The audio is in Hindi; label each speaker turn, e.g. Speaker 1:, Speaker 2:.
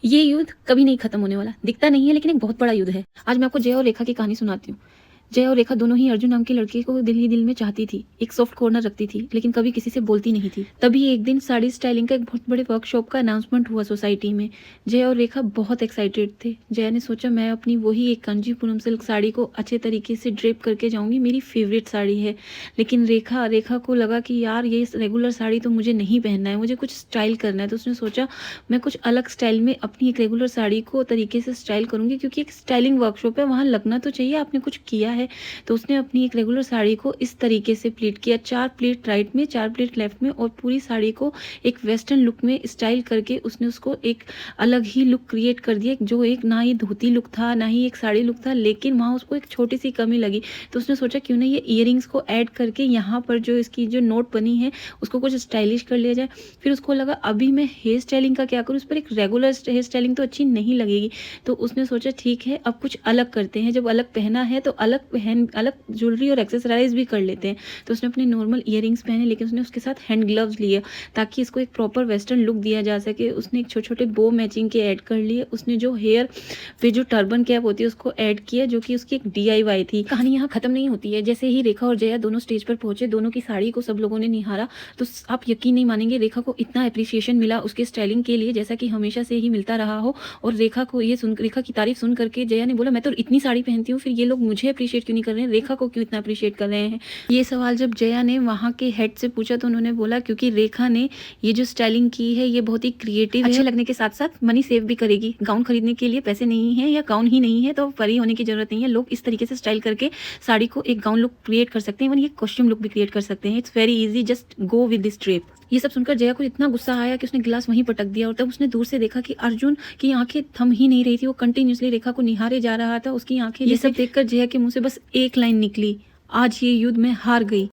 Speaker 1: ये युद्ध कभी नहीं खत्म होने वाला। दिखता नहीं है लेकिन एक बहुत बड़ा युद्ध है। आज मैं आपको जय और रेखा की कहानी सुनाती हूँ। जय और रेखा दोनों ही अर्जुन नाम के लड़के को दिल ही दिल में चाहती थी। एक सॉफ्ट कॉर्नर रखती थी लेकिन कभी किसी से बोलती नहीं थी। तभी एक दिन साड़ी स्टाइलिंग का एक बहुत बड़े वर्कशॉप का अनाउंसमेंट हुआ सोसाइटी में। जय और रेखा बहुत एक्साइटेड थे। जय ने सोचा मैं अपनी वही एक कांजीपुरम सिल्क साड़ी को अच्छे तरीके से ड्रेप करके जाऊंगी, मेरी फेवरेट साड़ी है। लेकिन रेखा रेखा को लगा कि यार ये रेगुलर साड़ी तो मुझे नहीं पहनना है, मुझे कुछ स्टाइल करना है। तो उसने सोचा मैं कुछ अलग स्टाइल में अपनी एक रेगुलर साड़ी को तरीके से स्टाइल करूंगी, क्योंकि एक स्टाइलिंग वर्कशॉप है, वहाँ लगना तो चाहिए आपने कुछ किया है। तो उसने अपनी एक रेगुलर साड़ी को इस तरीके से प्लीट किया, 4 प्लीट राइट में, 4 प्लीट लेफ्ट में, और पूरी साड़ी को एक वेस्टर्न लुक में स्टाइल करके उसने उसको एक अलग ही लुक क्रिएट कर दिया, जो एक ना ही धोती लुक था ना ही एक साड़ी लुक था, लेकिन वहाँ उसको एक छोटी सी कमी लगी। तो उसने सोचा क्यों ना ये इयरिंग्स को ऐड करके यहाँ पर जो इसकी जो नोट बनी है उसको कुछ स्टाइलिश कर लिया जाए। फिर उसको लगा अभी मैं हेयर स्टाइलिंग का क्या करूँ, उस पर एक रेगुलर हेयर स्टाइलिंग तो अच्छी नहीं लगेगी। तो उसने सोचा ठीक है अब कुछ अलग करते हैं, जब अलग पहना है तो अलग ज्वेलरी और एक्सेसराइज भी कर लेते हैं। तो उसने अपने नॉर्मल इयरिंग्स पहने, लेकिन उसने उसके साथ हैंड ग्लव्स लिए ताकि इसको एक प्रॉपर वेस्टर्न लुक दिया जा सके। उसने एक छोटे छोटे बो मैचिंग के ऐड कर लिए। उसने जो हेयर पे जो टर्बन कैप होती है उसको ऐड किया, जो कि उसकी एक DIY थी। कहानी यहाँ खत्म नहीं होती है। जैसे ही रेखा और जया दोनों स्टेज पर पहुंचे, दोनों की साड़ी को सब लोगों ने निहारा, तो आप यकीन नहीं मानेंगे रेखा को इतना अप्रिसिएशन मिला उसके स्टाइलिंग के लिए, जैसा कि हमेशा से ही मिलता रहा हो। और रेखा की तारीफ सुन करके जया ने बोला मैं तो इतनी साड़ी पहनती हूँ, फिर ये लोग मुझे अप्रिशिएट क्यों नहीं कर रहे हैं, रेखा को क्यों इतना अप्रिशिएट कर रहे हैं। ये सवाल जब जया ने वहाँ के हेड से पूछा तो उन्होंने बोला क्योंकि रेखा ने ये जो स्टाइलिंग की है ये बहुत ही क्रिएटिव है, अच्छे लगने के साथ साथ मनी सेव भी करेगी। गाउन खरीदने के लिए पैसे नहीं है या गाउन ही नहीं है तो परी होने की जरूरत नहीं है, लोग इस तरीके से स्टाइल करके साड़ी को एक गाउन लुक क्रिएट कर सकते हैं, इवन ये कॉस्ट्यूम लुक भी क्रिएट कर सकते हैं। It's very easy, just go with this trip. ये सब सुनकर जया को इतना गुस्सा आया कि उसने गिलास वहीं पटक दिया, और तब उसने दूर से देखा कि अर्जुन की आंखें थम ही नहीं रही थी, वो कंटिन्यूसली रेखा को निहारे जा रहा था। उसकी आंखें, ये सब देखकर जया के मुंह से बस एक लाइन निकली, आज ये युद्ध में हार गई।